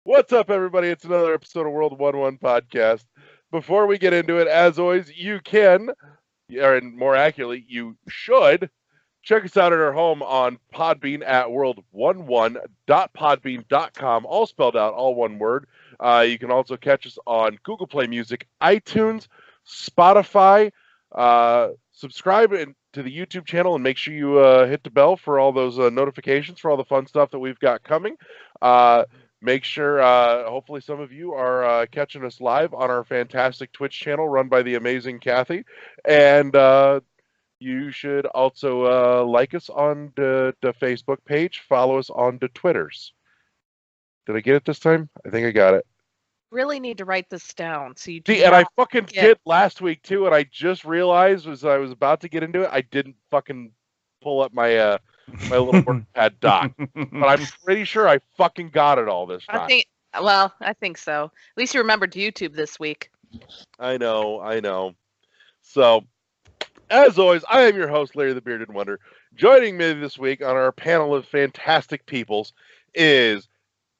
What's up, everybody? It's another episode of World 1-1 Podcast. Before we get into it, as always, you can, or more accurately, you should, check us out at our home on Podbean at world11.podbean.com, all spelled out, all one word. You can also catch us on Google Play Music, iTunes, Spotify. Subscribe to the YouTube channel and make sure you hit the bell for all those notifications for all the fun stuff that we've got coming. Make sure, hopefully some of you are catching us live on our fantastic Twitch channel run by the amazing Kathy. And you should also like us on the Facebook page, follow us on the Twitters. Did I get it this time? I think I got it. Really need to write this down so you do See, and I not fucking did last week too, and I just realized as I was about to get into it, I didn't fucking pull up my my little WordPad doc. But I'm pretty sure I fucking got it all this time. I think so. At least you remembered YouTube this week. I know. So, as always, I am your host, Larry the Bearded Wonder. Joining me this week on our panel of fantastic peoples is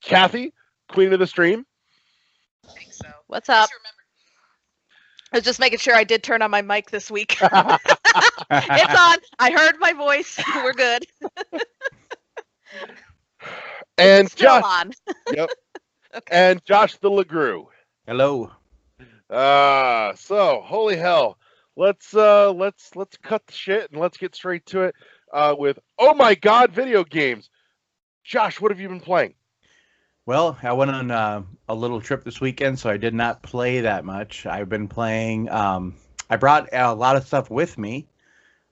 Kathy, Queen of the Stream. I think so. What's up? I was just making sure I did turn on my mic this week. It's on. I heard my voice. We're good. And it's still Josh. On. Yep. Okay. And Josh the LeGrew. Hello. So holy hell. Let's cut the shit and let's get straight to it with oh my god video games. Josh, what have you been playing? Well, I went on a little trip this weekend, so I did not play that much. I've been playing. I brought a lot of stuff with me.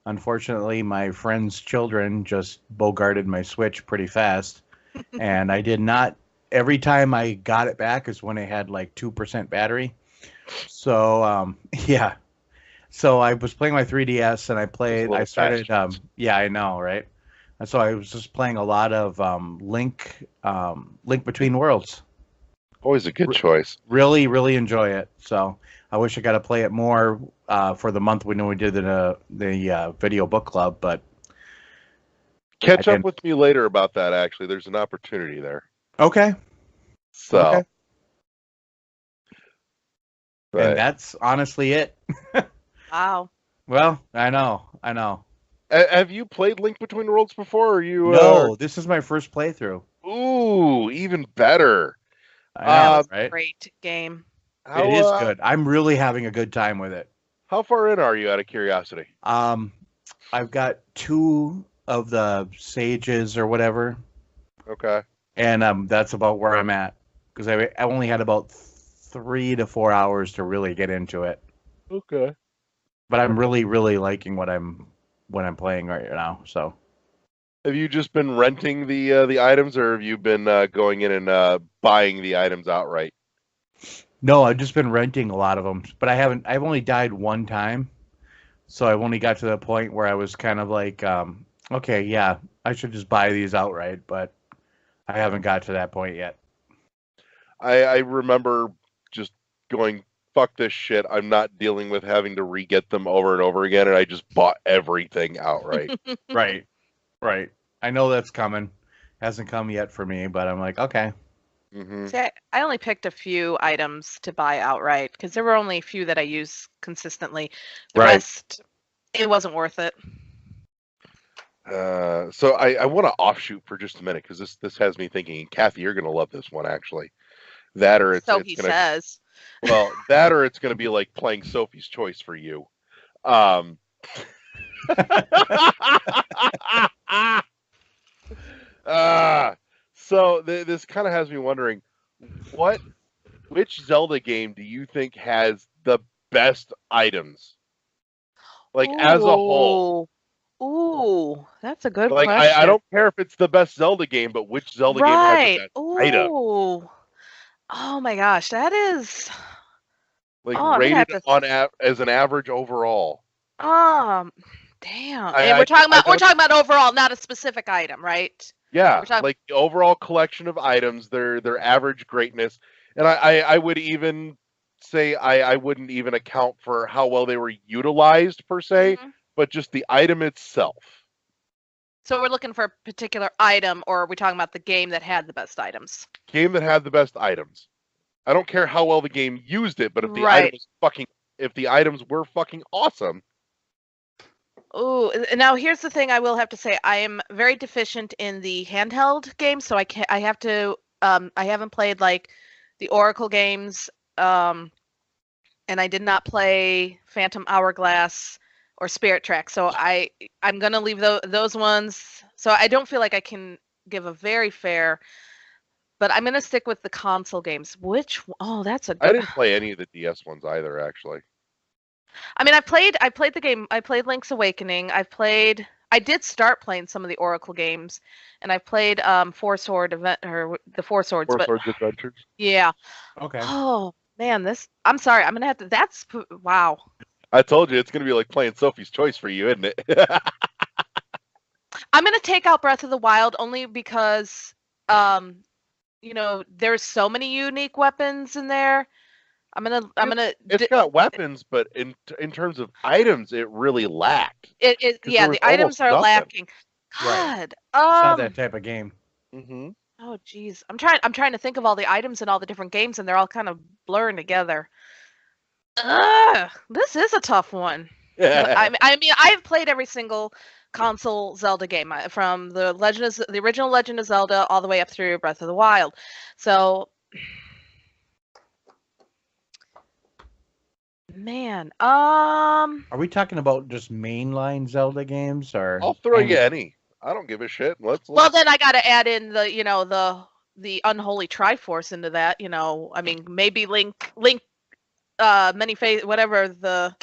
Unfortunately, my friend's children just bogarted my Switch pretty fast, and I did not. Every time I got it back is when it had like 2% battery. So yeah. So I was playing my 3DS, and I started. Yeah, I know, right? And so I was just playing a lot of Link Between Worlds. Always a good choice. Really, really enjoy it. So I wish I got to play it more for the month when we did the video book club. But catch up with me later about that. Actually, there's an opportunity there. Okay. So. Okay. And that's honestly it. Wow. Well, I know. Have you played Link Between Worlds before? Or are you? No, this is my first playthrough. Ooh, even better. I know, right? Great game. It is good. I'm really having a good time with it. How far in are you, out of curiosity? I've got 2 of the sages or whatever. Okay. And that's about where I'm at because I only had about 3 to 4 hours to really get into it. Okay. But I'm really, really liking what I'm playing right now. So, have you just been renting the items, or have you been going in and buying the items outright? No, I've just been renting a lot of them, but I've only died one time, so I've only got to the point where I was kind of like, okay, yeah, I should just buy these outright, but I haven't got to that point yet. I remember just going, fuck this shit, I'm not dealing with having to re-get them over and over again, and I just bought everything outright. Right. I know that's coming. Hasn't come yet for me, but I'm like, okay. Mm-hmm. See, I only picked a few items to buy outright because there were only a few that I use consistently. The rest, it wasn't worth it. So I want to offshoot for just a minute because this has me thinking, Kathy, you're going to love this one, actually. That or it's says. Well, that or it's going to be like playing Sophie's Choice for you. So this kind of has me wondering, which Zelda game do you think has the best items? Like, as a whole. Ooh, that's a good question. I don't care if it's the best Zelda game, but which Zelda game has the best item? Oh my gosh, that is rated on as an average overall. Damn. And we're talking about overall, not a specific item, right? Yeah, like the overall collection of items, their average greatness, and I would even say I wouldn't even account for how well they were utilized per se, but just the item itself. So we're looking for a particular item, or are we talking about the game that had the best items? Game that had the best items. I don't care how well the game used it, but if the if the items were fucking awesome. Ooh, now here's the thing I will have to say. I am very deficient in the handheld games, so I haven't played like the Oracle games, and I did not play Phantom Hourglass or Spirit Track. So I'm gonna leave those ones. So I don't feel like I can give a very fair, but I'm gonna stick with the console games. That's a good... I didn't play any of the DS ones either, actually. I mean, I played the game. I played Link's Awakening. I did start playing some of the Oracle games, and I played Four Swords Adventures. Yeah. Okay. Oh man, I'm sorry. I'm gonna have to. Wow. I told you it's gonna be like playing Sophie's Choice for you, isn't it? I'm gonna take out Breath of the Wild only because, there's so many unique weapons in there. It's got weapons, but in terms of items, it really lacked. The items are lacking. God. It's not that type of game. Mm-hmm. Oh geez, I'm trying to think of all the items in all the different games, and they're all kind of blurring together. This is a tough one. I mean, I've played every single console Zelda game from the original Legend of Zelda all the way up through Breath of the Wild. So, man, are we talking about just mainline Zelda games, or I'll throw you any. I don't give a shit. Let's... Well, then I got to add in the unholy Triforce into that. I mean, maybe Link, many face, whatever the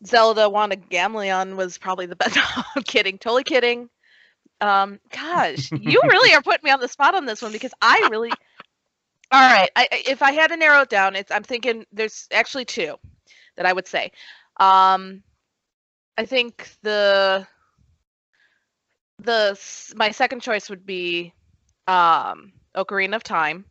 Zelda Wand of Gamleon was probably the best. I'm kidding, totally kidding. Gosh, you really are putting me on the spot on this one because I really. All right, if I had to narrow it down, I'm thinking there's actually two that I would say. I think my second choice would be Ocarina of Time,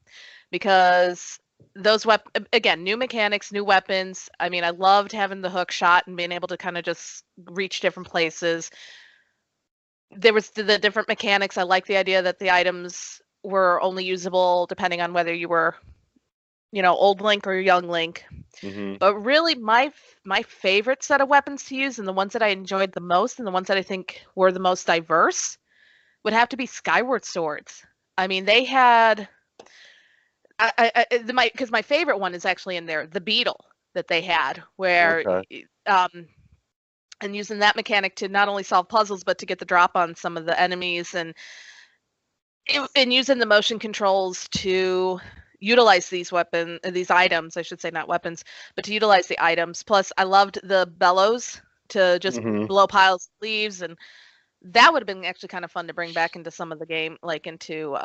because those again, new mechanics, new weapons. I mean, I loved having the hook shot and being able to kind of just reach different places. There was the different mechanics. I like the idea that the items were only usable depending on whether you were, old Link or young Link. Mm-hmm. But really, my favorite set of weapons to use, and the ones that I enjoyed the most, and the ones that I think were the most diverse, would have to be Skyward Swords. I mean, they had, because my favorite one is actually in there, the beetle that they had, where, and using that mechanic to not only solve puzzles but to get the drop on some of the enemies, and using the motion controls to utilize these items, I should say, not weapons, but to utilize the items. Plus, I loved the bellows to just blow piles of leaves, and that would have been actually kind of fun to bring back into some of the game, like into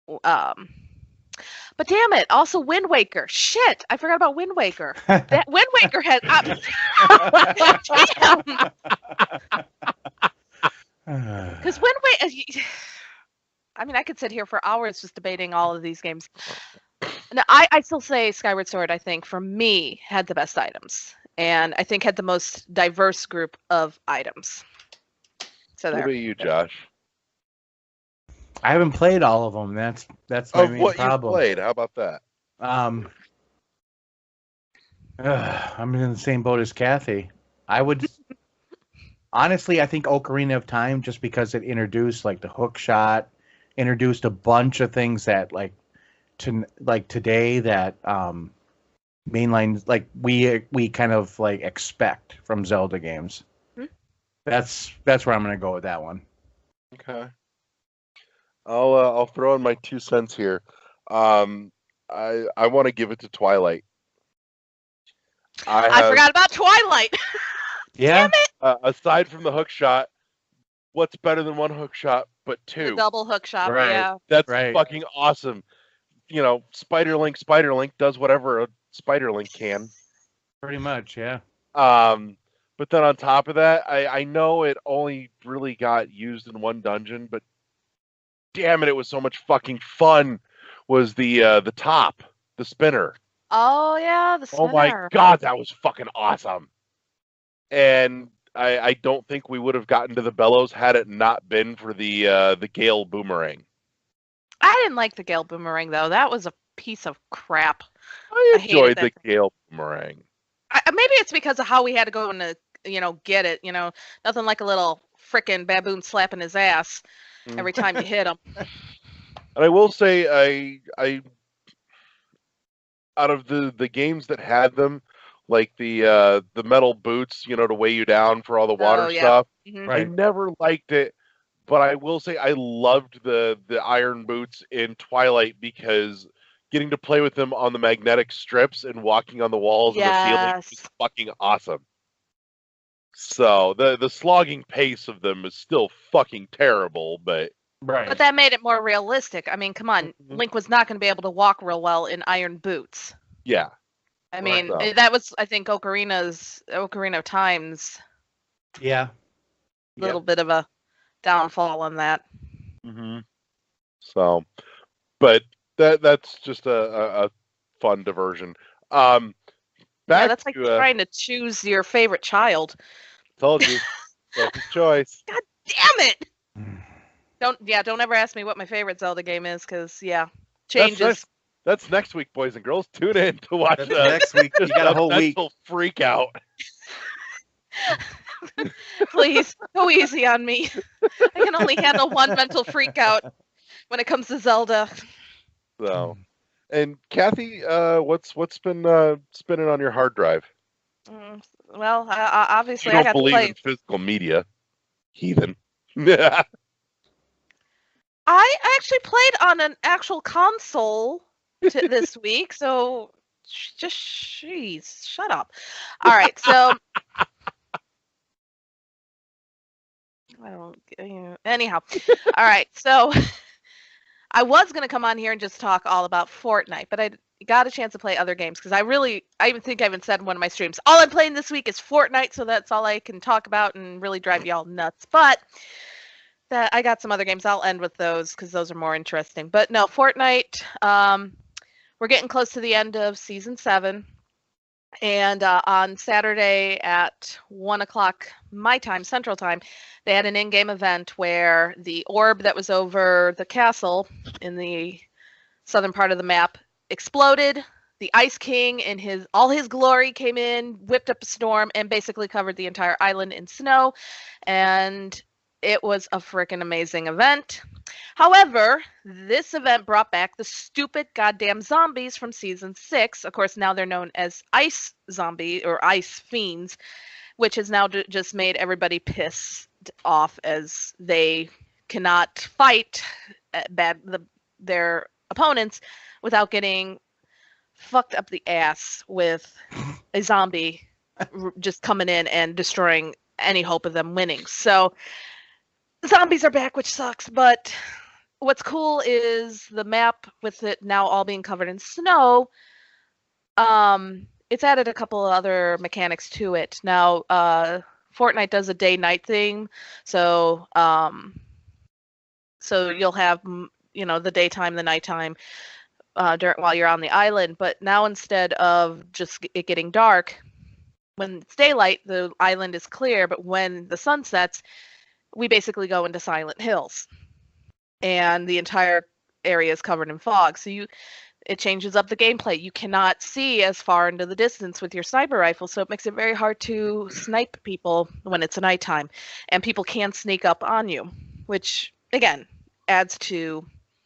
but damn it, also Wind Waker. Shit, I forgot about Wind Waker. That Wind Waker has damn. Because Wind Waker, I mean, I could sit here for hours just debating all of these games. No, I still say Skyward Sword, I think, for me, had the best items. And I think had the most diverse group of items. So there. What about you, Josh? I haven't played all of them. That's my main what problem. You played, how about that? I'm in the same boat as Kathy. I would honestly, I think Ocarina of Time, just because it introduced like the hook shot, introduced a bunch of things that today that mainline, like we kind of like expect from Zelda games. Mm-hmm. That's where I'm gonna go with that one. Okay. I'll throw in my 2 cents here. I want to give it to Twilight. I forgot about Twilight. Yeah. Damn it. Aside from the hook shot, what's better than one hook shot but two? The double hook shot. Right. Yeah. That's fucking awesome. Spider Link does whatever a Spider Link can. Pretty much, yeah. But then on top of that, I know it only really got used in one dungeon, but damn it was so much fucking fun. Was the top, the spinner. Oh yeah, the spinner. Oh my god, that was fucking awesome. And I don't think we would have gotten to the Bellows had it not been for the Gale Boomerang. I didn't like the Gale Boomerang though. That was a piece of crap. I hated enjoyed that the Gale Boomerang. Maybe it's because of how we had to go and get it. Nothing like a little frickin' baboon slapping his ass every time you hit him. And I will say, I out of the games that had them, like the metal boots, to weigh you down for all the water stuff. Mhm. Right. I never liked it, but I will say I loved the iron boots in Twilight because getting to play with them on the magnetic strips and walking on the walls and the ceiling was Yes. fucking awesome. So the slogging pace of them is still fucking terrible, but Right. But that made it more realistic. I mean, come on. Mhm. Link was not going to be able to walk real well in iron boots. yeah. I Right. mean, So. that was, I think, Ocarina of Time's Yeah. little bit of a downfall on that. Mm-hmm. So, but that's just a fun diversion. Back That's like to trying to choose your favorite child. told you, Sophie's choice. Damn it! Don't ever ask me what my favorite Zelda game is, because changes. That's next week, boys and girls. Tune in to watch That's next week. You got a whole week. mental freak out. Please go easy on me. I can only handle one mental freak out when it comes to Zelda. So, and Kathy, what's been spinning on your hard drive? Well, obviously You I don't got to believe play. in physical media, heathen. Yeah. I actually played on an actual console this week, so just shut up. All right, so I don't. Anyhow, all right, so I was gonna come on here and just talk all about Fortnite, but I got a chance to play other games because I even think I even said in one of my streams, all I'm playing this week is Fortnite, so that's all I can talk about and really drive y'all nuts. But that I got some other games. I'll end with those because those are more interesting. But no, Fortnite. We're getting close to the end of season 7, and on Saturday at 1:00 my time, Central Time, they had an in-game event where the orb that was over the castle in the southern part of the map exploded. The Ice King in all his glory came in, whipped up a storm, and basically covered the entire island in snow. And it was a freaking amazing event. However, this event brought back the stupid goddamn zombies from season 6. Of course, now they're known as ice zombie or ice fiends, which has now just made everybody pissed off as they cannot fight their opponents without getting fucked up the ass with a zombie just coming in and destroying any hope of them winning. So zombies are back, which sucks, but what's cool is the map with it now all being covered in snow. It's added a couple of other mechanics to it. Now, Fortnite does a day-night thing, so you'll have the daytime, the nighttime while you're on the island. But now instead of just it getting dark, when it's daylight, the island is clear. But when the sun sets, we basically go into Silent Hills, and the entire area is covered in fog. So it changes up the gameplay. You cannot see as far into the distance with your sniper rifle, so it makes it very hard to snipe people when it's nighttime, and people can sneak up on you, which again adds to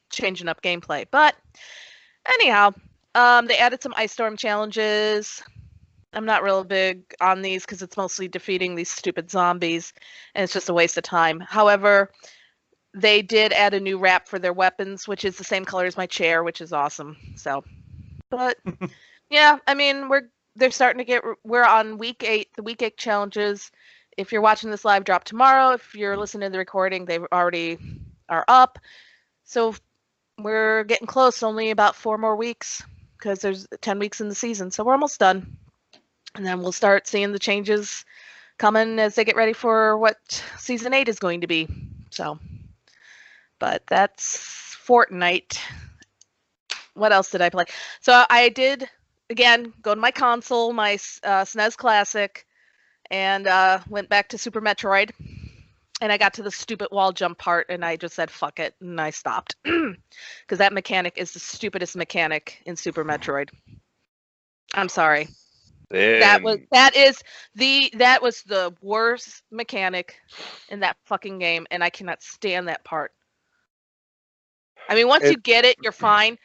changing up gameplay. But anyhow, they added some ice storm challenges. I'm not real big on these because it's mostly defeating these stupid zombies, and it's just a waste of time. However, they did add a new wrap for their weapons, which is the same color as my chair, which is awesome. So, but yeah, I mean, we're on week 8, the week 8 challenges. If you're watching this live drop tomorrow, if you're listening to the recording, they already are up. So we're getting close, only about 4 more weeks because there's 10 weeks in the season. So we're almost done. And then we'll start seeing the changes coming as they get ready for what season 8 is going to be. So, but that's Fortnite. What else did I play? So I did, again, go to my console, my SNES Classic, and went back to Super Metroid. And I got to the stupid wall jump part, and I just said, fuck it, and I stopped. Because that mechanic is the stupidest mechanic in Super Metroid. I'm sorry. That was the worst mechanic in that fucking game, and I cannot stand that part. I mean, once you get it, you're fine,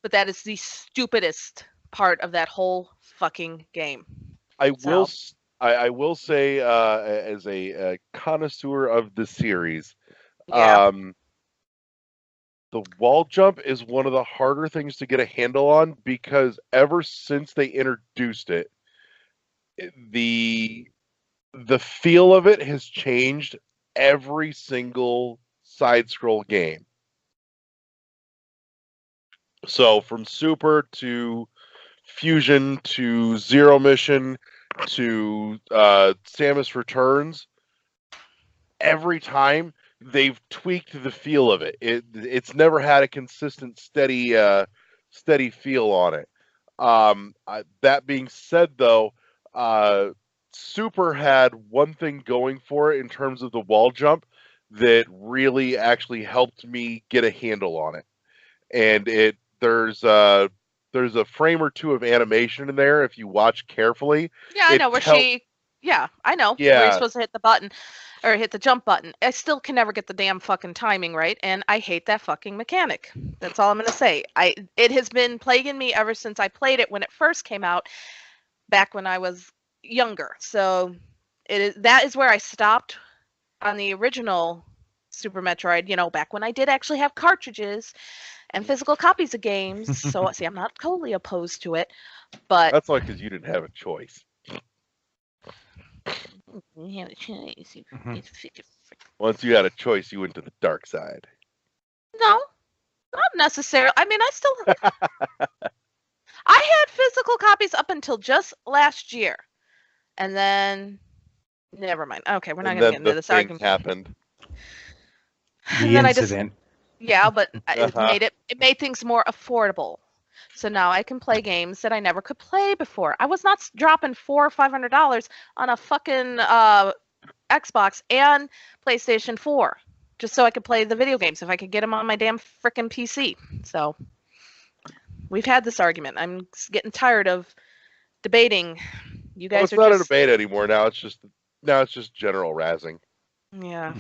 but that is the stupidest part of that whole fucking game. I will say, as a connoisseur of the series, Yeah. the wall jump is one of the harder things to get a handle on, because ever since they introduced it, the feel of it has changed every single side scroll game. So from Super to Fusion to Zero Mission to Samus Returns, every time they've tweaked the feel of it. It's never had a consistent, steady feel on it. That being said, though, Super had one thing going for it in terms of the wall jump that really actually helped me get a handle on it. And there's a frame or two of animation in there if you watch carefully. Yeah, I know where she. Yeah, I know where you're supposed to hit the button or hit the jump button. I still can never get the damn fucking timing right, and I hate that fucking mechanic. That's all I'm gonna say. It has been plaguing me ever since I played it when it first came out, back when I was younger. So that is where I stopped on the original Super Metroid. You know, back when I did actually have cartridges and physical copies of games. So see, I'm not totally opposed to it, but that's only because you didn't have a choice. You had a choice. Once you had a choice, you went to the dark side. No, not necessarily. I mean, I had physical copies up until just last year, and then never mind. Okay, we're not going to get into this argument. Happened. The incident. But it made things more affordable. So now I can play games that I never could play before. I was not dropping $400 or $500 on a fucking Xbox and PlayStation 4 just so I could play the video games if I could get them on my damn frickin' PC. So we've had this argument. I'm getting tired of debating. You guys it's not a debate anymore. Now it's just general razzing. Yeah.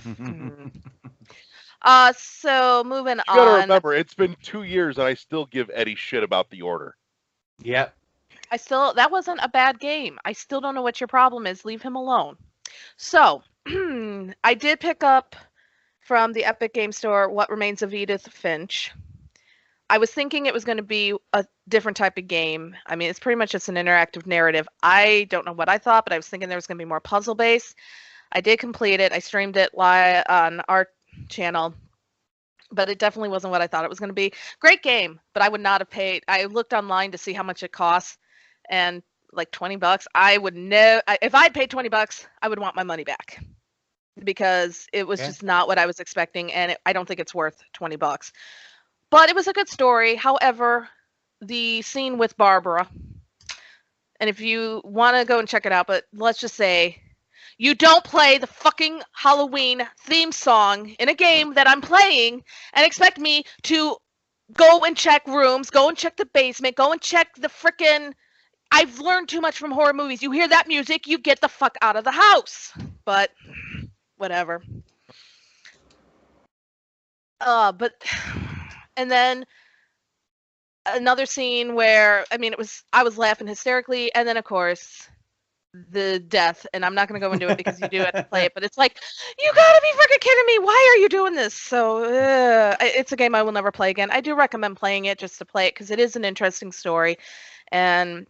So moving on. You gotta remember, it's been 2 years and I still give Eddie shit about the order. Yep. That wasn't a bad game. I still don't know what your problem is. Leave him alone. So, I did pick up from the Epic Game Store What Remains of Edith Finch. I was thinking it was going to be a different type of game. I mean, it's pretty much just an interactive narrative. I don't know what I thought, but I was thinking there was going to be more puzzle-based. I did complete it. I streamed it live on our channel, but it definitely wasn't what I thought it was going to be. Great game, but I would not have paid. I looked online to see how much it costs, and like $20, I would know. If I'd paid $20, I would want my money back because it was just not what I was expecting, and I don't think it's worth $20. But it was a good story. However, the scene with Barbara, and if you want to go and check it out, but let's just say you don't play the fucking Halloween theme song in a game that I'm playing and expect me to go and check rooms, go and check the basement, go and check the frickin'... I've learned too much from horror movies. You hear that music, you get the fuck out of the house. But whatever. And then another scene where, I mean, I was laughing hysterically, and then of course the death, and I'm not going to go into it because you do have to play it, but it's like, you gotta be freaking kidding me, why are you doing this? So it's a game I will never play again. I do recommend playing it just to play it because it is an interesting story, and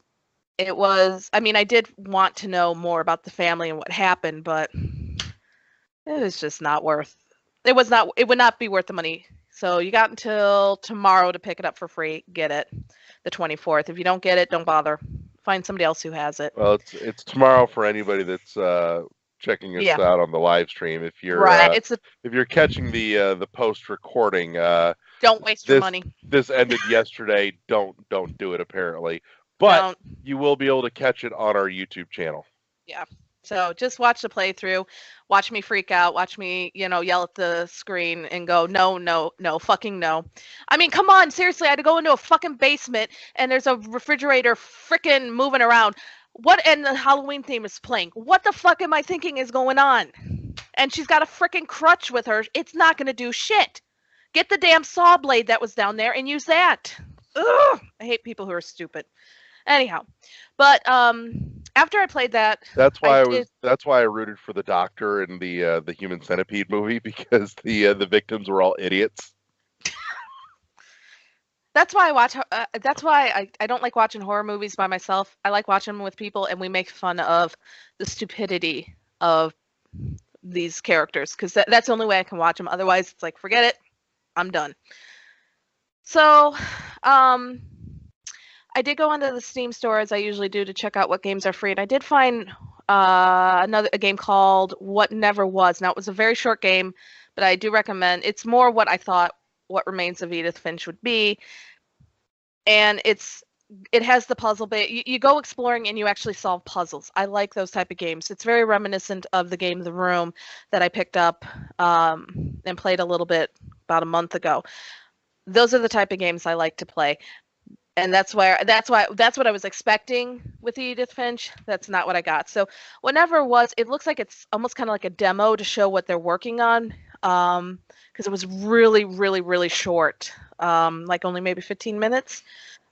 it was, I mean, I did want to know more about the family and what happened, but it was just not worth, it would not be worth the money. So you got until tomorrow to pick it up for free. Get it, the 24th. If you don't get it, don't bother. Find somebody else who has it. Well, it's tomorrow for anybody that's checking us out on the live stream. If you're if you're catching the post recording, don't waste your money. This ended yesterday. Don't do it. Apparently, but you will be able to catch it on our YouTube channel. Yeah. So just watch the playthrough, watch me freak out, watch me, yell at the screen and go, no, no, no, fucking no. I mean, come on, seriously, I had to go into a fucking basement and there's a refrigerator frickin' moving around. And the Halloween theme is playing. What the fuck am I thinking is going on? And she's got a frickin' crutch with her. It's not gonna do shit. Get the damn saw blade that was down there and use that. Ugh! I hate people who are stupid. Anyhow, but after I played that, That's why I rooted for the Doctor in the Human Centipede movie, because the victims were all idiots. That's why I watch. That's why I don't like watching horror movies by myself. I like watching them with people, and we make fun of the stupidity of these characters, because that's the only way I can watch them. Otherwise, it's like, forget it, I'm done. So, I did go onto the Steam store, as I usually do, to check out what games are free, and I did find a game called What Never Was. Now, it was a very short game, but I do recommend. It's more what I thought What Remains of Edith Finch would be, and it has the puzzle bit. You go exploring and you actually solve puzzles. I like those type of games. It's very reminiscent of the game The Room that I picked up and played a little bit about a month ago. Those are the type of games I like to play. And that's what I was expecting with Edith Finch. That's not what I got. So whatever it was, it looks like it's almost kind of like a demo to show what they're working on. Because it was really, really, really short, like only maybe 15 minutes.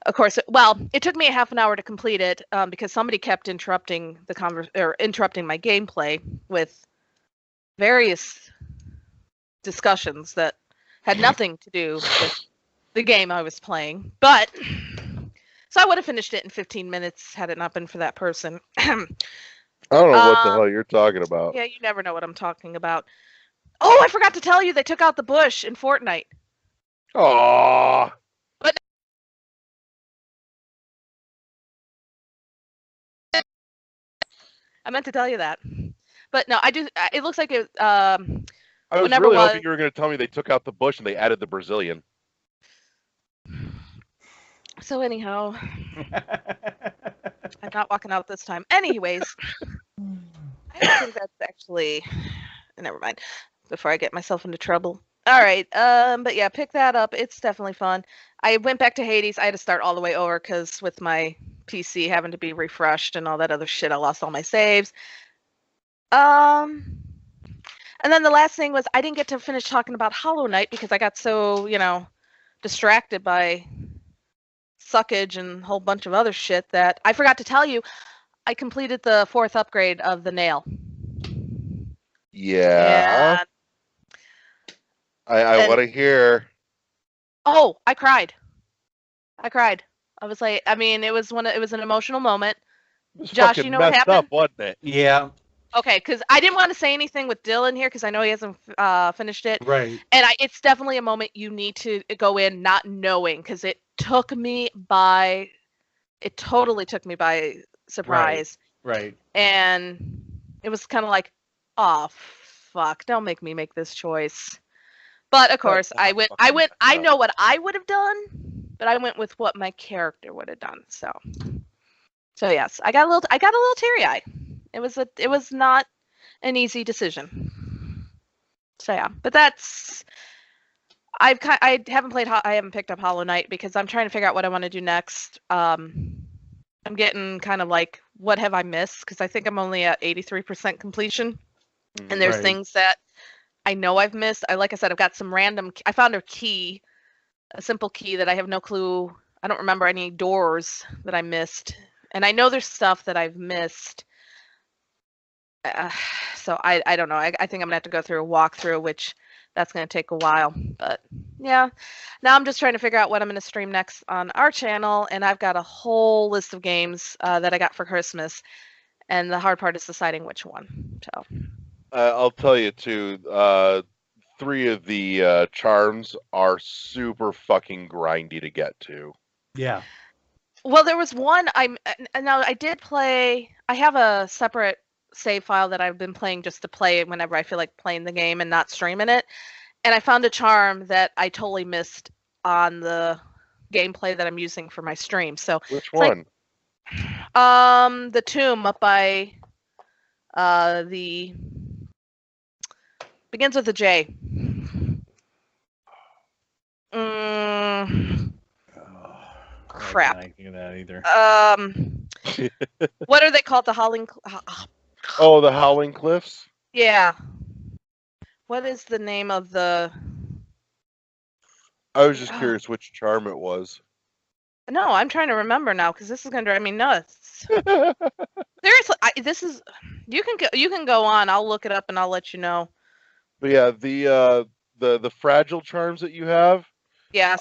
Of course, it took me a half an hour to complete it because somebody kept interrupting interrupting my gameplay with various discussions that had nothing to do with the game I was playing. But so I would have finished it in 15 minutes had it not been for that person. I don't know what the hell you're talking about. Yeah, you never know what I'm talking about. Oh, I forgot to tell you, they took out the bush in Fortnite. Aww. But I meant to tell you that. But no, I do. It looks like it. I was really hoping you were going to tell me they took out the bush and they added the Brazilian. So anyhow, I'm not walking out this time. Anyways, I don't think that's actually. Never mind. Before I get myself into trouble. All right. But yeah, pick that up. It's definitely fun. I went back to Hades. I had to start all the way over because with my PC having to be refreshed and all that other shit, I lost all my saves. And then the last thing was I didn't get to finish talking about Hollow Knight because I got so, distracted by suckage and a whole bunch of other shit that I forgot to tell you. I completed the 4th upgrade of the nail. Yeah. I want to hear. Oh, I cried. I was like, it was an emotional moment. Josh, you know what happened? Up, wasn't it? Yeah. Okay, because I didn't want to say anything with Dylan here because I know he hasn't finished it. Right. And it's definitely a moment you need to go in not knowing because it totally took me by surprise. Right. And it was kind of like, oh, fuck, don't make me make this choice. But of course, I know what I would have done, but I went with what my character would have done. So yes, I got a little teary-eyed. It was not an easy decision. So yeah, but I haven't picked up Hollow Knight because I'm trying to figure out what I want to do next. I'm getting kind of like, what have I missed? Because I think I'm only at 83% completion, and there's things that I know I've missed. Like I said, I've got some random. I found a simple key that I have no clue. I don't remember any doors that I missed, and I know there's stuff that I've missed. So I don't know. I think I'm gonna have to go through a walkthrough, which that's gonna take a while. But yeah, now I'm just trying to figure out what I'm gonna stream next on our channel, and I've got a whole list of games that I got for Christmas, and the hard part is deciding which one. So. I'll tell you too. 3 of the charms are super fucking grindy to get to. Yeah. Well, there was one now I did play. I have a separate save file that I've been playing just to play whenever I feel like playing the game and not streaming it. And I found a charm that I totally missed on the gameplay that I'm using for my stream. So which one? Like, the tomb up by The begins with a J. Crap. I can't think of that either. What are they called? The Howling. Oh, the Howling Cliffs? Yeah. What is the name of the? I was just curious which charm it was. No, I'm trying to remember now because this is gonna drive me nuts. Seriously, this is. You can go on. I'll look it up and I'll let you know. But yeah, the fragile charms that you have, Yes.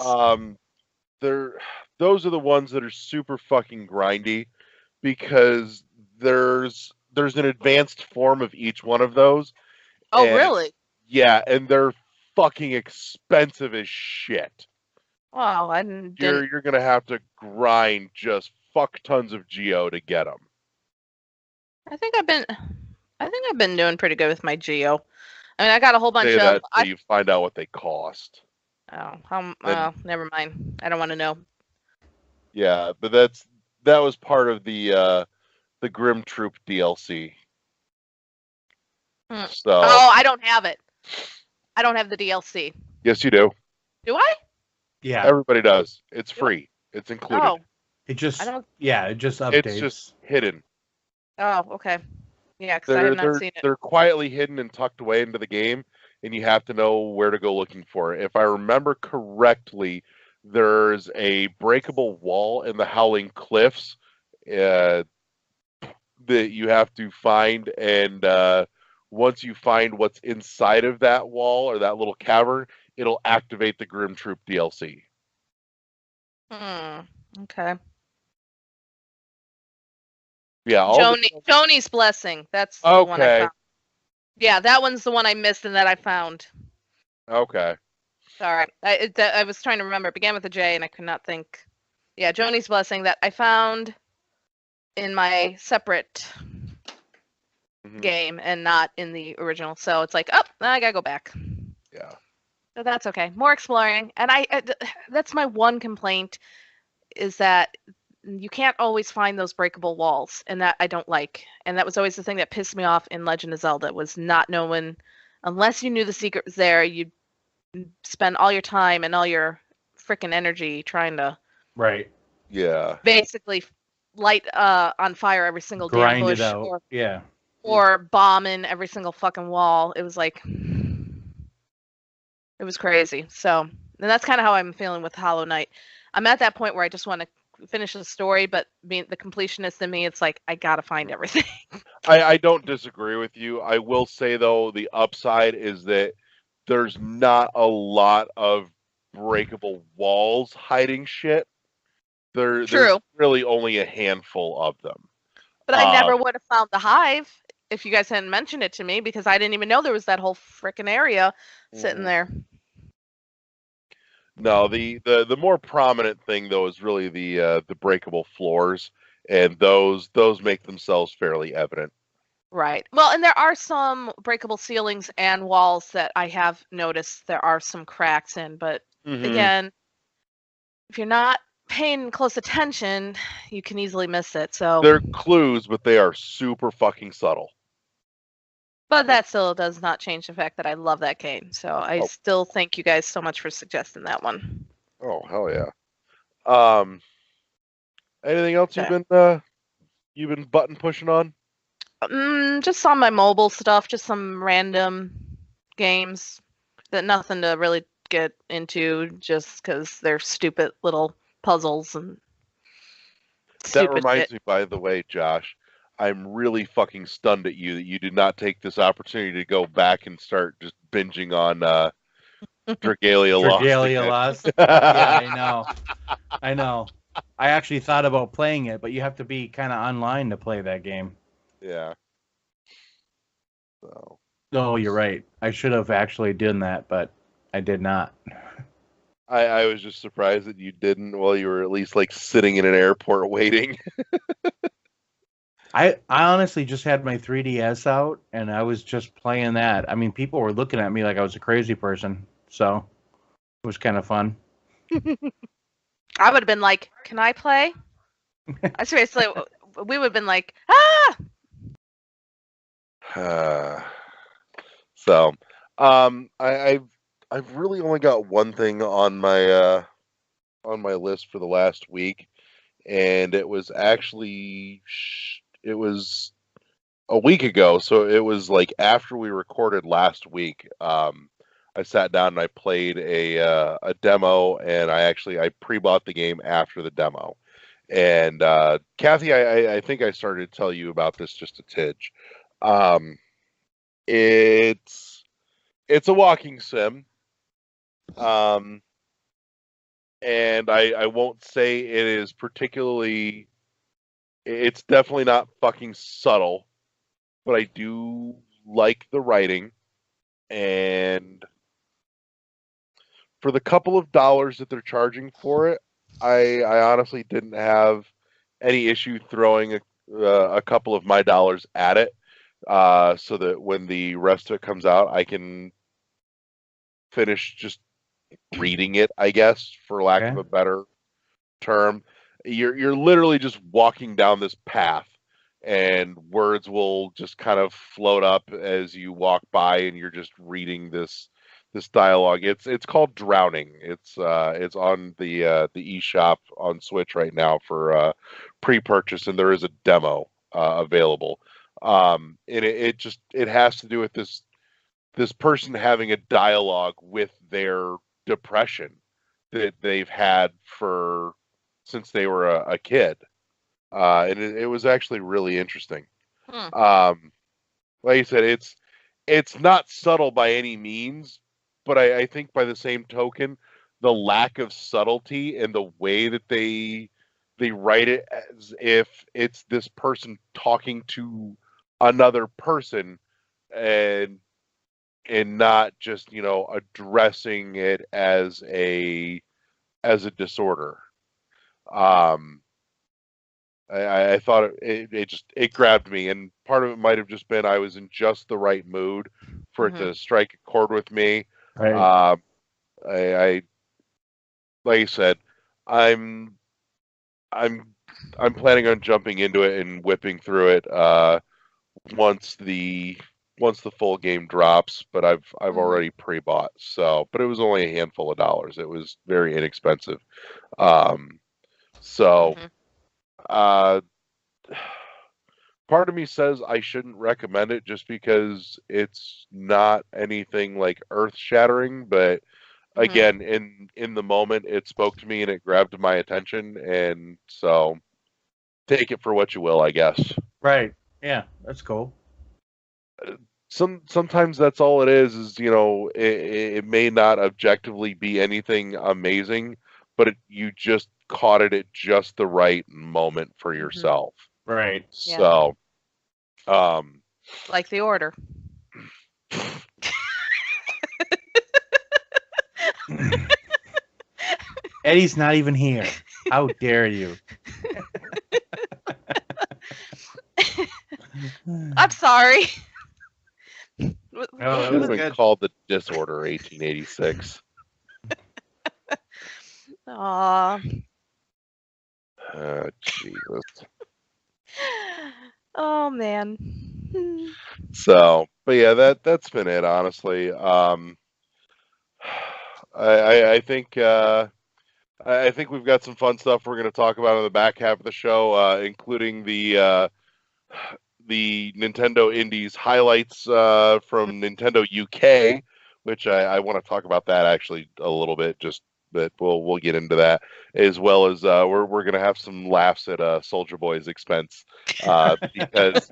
those are the ones that are super fucking grindy because there's an advanced form of each one of those. Oh, and really? Yeah, and they're fucking expensive as shit. Wow, I didn't. You're gonna have to grind just fuck tons of geo to get them. I think I've been doing pretty good with my geo. I mean, I got a whole bunch Say of. that till you find out what they cost. Oh, never mind. I don't want to know. Yeah, but that was part of the Grim Troop DLC. So. Oh, I don't have it. I don't have the DLC. Yes, you do. Do I? Yeah. Everybody does. It's free. It's included. Oh. It just I don't. Yeah, it just updates. It's just hidden. Oh, okay. Yeah, because I have not seen it. They're quietly hidden and tucked away into the game, and you have to know where to go looking for it. If I remember correctly, there's a breakable wall in the Howling Cliffs that you have to find, and once you find what's inside of that wall or that little cavern, it'll activate the Grim Troop DLC. Okay. Yeah. Joni's Blessing. That's the one I found. Yeah, that one's the one I missed and that I found. Okay. Sorry. I was trying to remember. It began with a J and I could not think. Yeah, Joni's Blessing that I found in my separate game and not in the original. So it's like, I gotta go back. Yeah. So that's okay. More exploring. And that's my one complaint is that you can't always find those breakable walls, and that I don't like. And that was always the thing that pissed me off in Legend of Zelda, was not knowing, unless you knew the secret was there, you'd spend all your time and all your freaking energy trying to basically light on fire every single damn bush, or bombing every single fucking wall. It was like, it was crazy. So, and that's kind of how I'm feeling with Hollow Knight. I'm at that point where I just want to finish the story, but being the completionist in me, it's like I gotta find everything. I don't disagree with you. I will say though, the upside is that there's not a lot of breakable walls hiding shit. There's really only a handful of them. But I never would have found the hive if you guys hadn't mentioned it to me, because I didn't even know there was that whole freaking area sitting there. No, the more prominent thing though is really the breakable floors, and those make themselves fairly evident. Right. Well, and there are some breakable ceilings and walls that I have noticed there are some cracks in, but again, if you're not paying close attention, you can easily miss it. So they're clues, but they are super fucking subtle. But that still does not change the fact that I love that game. So I still thank you guys so much for suggesting that one. Oh, hell yeah. Anything else you've been button pushing on? Just on my mobile stuff, just some random games that nothing to really get into, just because they're stupid little puzzles and that reminds me, by the way, Josh, I'm really fucking stunned at you that you did not take this opportunity to go back and start just binging on Dragalia Lost. Dragalia Lost. Yeah, I know. I actually thought about playing it, but you have to be kind of online to play that game. Yeah. So. Oh, you're right. I should have actually done that, but I did not. I was just surprised that you didn't while you were at least like sitting in an airport waiting. I honestly just had my 3DS out, and I was just playing that. I mean, people were looking at me like I was a crazy person, so it was kind of fun. I would have been like, can I play? I seriously, we would have been like, ah! So, I've really only got one thing on my list for the last week, and it was actually it was a week ago. So it was like after we recorded last week. I sat down and I played a demo, and I pre-bought the game after the demo. And Kathy, I think I started to tell you about this just a tidge. Um, it's a walking sim. And I won't say it is particularly. It's definitely not fucking subtle, but I do like the writing. And for the couple of dollars that they're charging for it, I honestly didn't have any issue throwing a couple of my dollars at it, so that when the rest of it comes out, I can finish just reading it, I guess, for lack of a better term. You're literally just walking down this path, and words will just kind of float up as you walk by, and you're just reading this dialogue. It's called Drowning. It's on the eShop on Switch right now for pre-purchase, and there is a demo available. And it has to do with this person having a dialogue with their depression that they've had since they were a kid. And it was actually really interesting. Like you said, it's not subtle by any means, but I think by the same token, the lack of subtlety and the way that they write it as if it's this person talking to another person, and not just addressing it as a disorder. I thought it grabbed me, and part of it might have just been I was in just the right mood for it to strike a chord with me. Right. I like I said, I'm planning on jumping into it and whipping through it once the full game drops. But I've already pre-bought, but it was only a handful of dollars. It was very inexpensive. So. Part of me says I shouldn't recommend it just because it's not anything like earth-shattering, but again, in the moment, it spoke to me and it grabbed my attention, and so take it for what you will, I guess. Right. Yeah, that's cool. Sometimes that's all it is it may not objectively be anything amazing, but you just caught it at just the right moment for yourself. Right. So, like The Order. Eddie's not even here. How dare you? I'm sorry. Oh, it would have been called The Disorder 1886. Aww. Jesus. Oh man. So, but yeah, that's been it, honestly. I think I think we've got some fun stuff we're going to talk about in the back half of the show, including the Nintendo Indies highlights from Nintendo UK, which I want to talk about that actually a little bit. But we'll get into that, as well as we're going to have some laughs at Soldier Boy's expense, because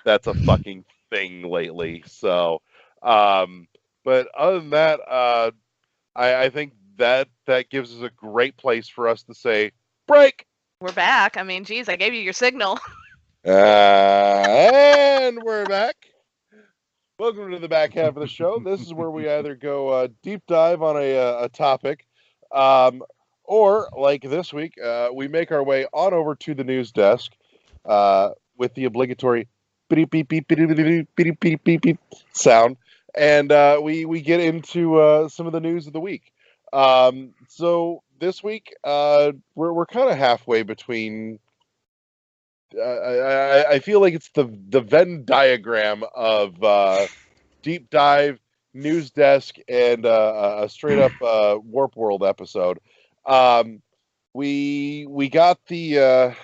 that's a fucking thing lately. So, but other than that, I think that gives us a great place for us to say break. We're back. I mean, geez, I gave you your signal. And we're back. Welcome to the back half of the show. This is where we either go deep dive on a topic, or like this week, we make our way on over to the news desk with the obligatory beep beep beep beep beep beep beep beep beep sound, and we get into some of the news of the week. So this week, we're kind of halfway between I feel like it's the Venn diagram of deep dive, news desk, and a straight up Warp World episode. We got the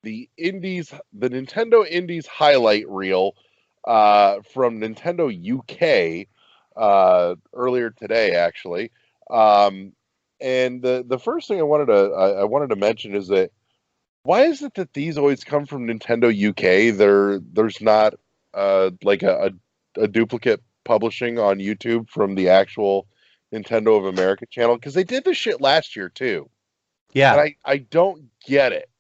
Nintendo Indies highlight reel from Nintendo UK earlier today, actually. And the first thing I wanted to mention is that why is it that these always come from Nintendo UK? There's not like a duplicate publishing on YouTube from the actual Nintendo of America channel, because they did this shit last year too. Yeah. And I don't get it.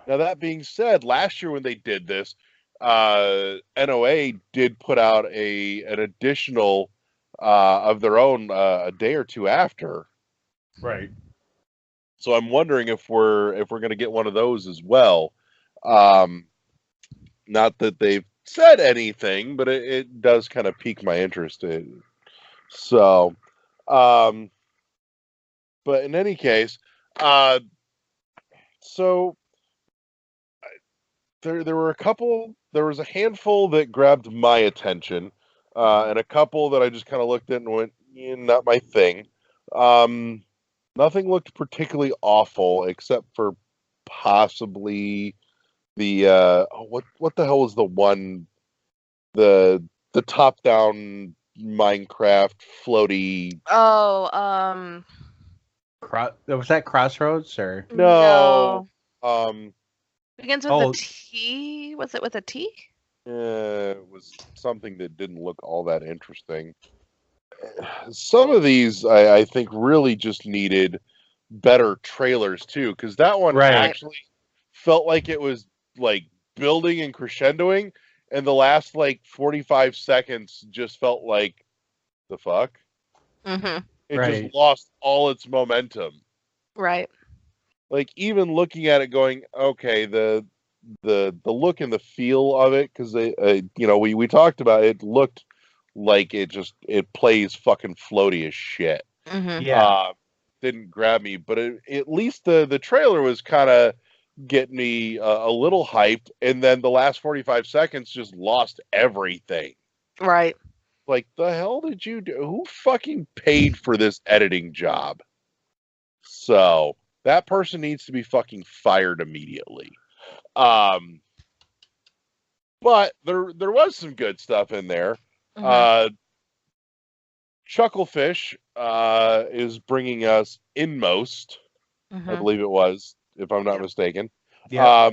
Now, that being said, last year when they did this, NOA did put out an additional of their own a day or two after. Right. So I'm wondering if we're going to get one of those as well. Not that they've said anything, but it does kind of pique my interest. So, but in any case, so there were there was a handful that grabbed my attention, and a couple that I just kind of looked at and went, not my thing. Nothing looked particularly awful, except for possibly the what the hell was the one, the top down Minecraft floaty? Oh, Was that Crossroads or? No. Begins with a T. Was it with a T? It was something that didn't look all that interesting. Some of these, I think, really just needed better trailers too, because that one actually felt like it was like building and crescendoing, and the last like 45 seconds just felt like the fuck. Mm-hmm. It just lost all its momentum. Right. Like, even looking at it, going, okay, the look and the feel of it, because we talked about it, looked like it plays fucking floaty as shit. Mm-hmm. Yeah. Didn't grab me, but at least the trailer was kind of getting me a little hyped, and then the last 45 seconds just lost everything. Right. Like, the hell did you do? Who fucking paid for this editing job? So that person needs to be fucking fired immediately. But there was some good stuff in there. Mm-hmm. Chucklefish is bringing us Inmost. Mm-hmm. I believe it was, if I'm not mistaken. Yeah.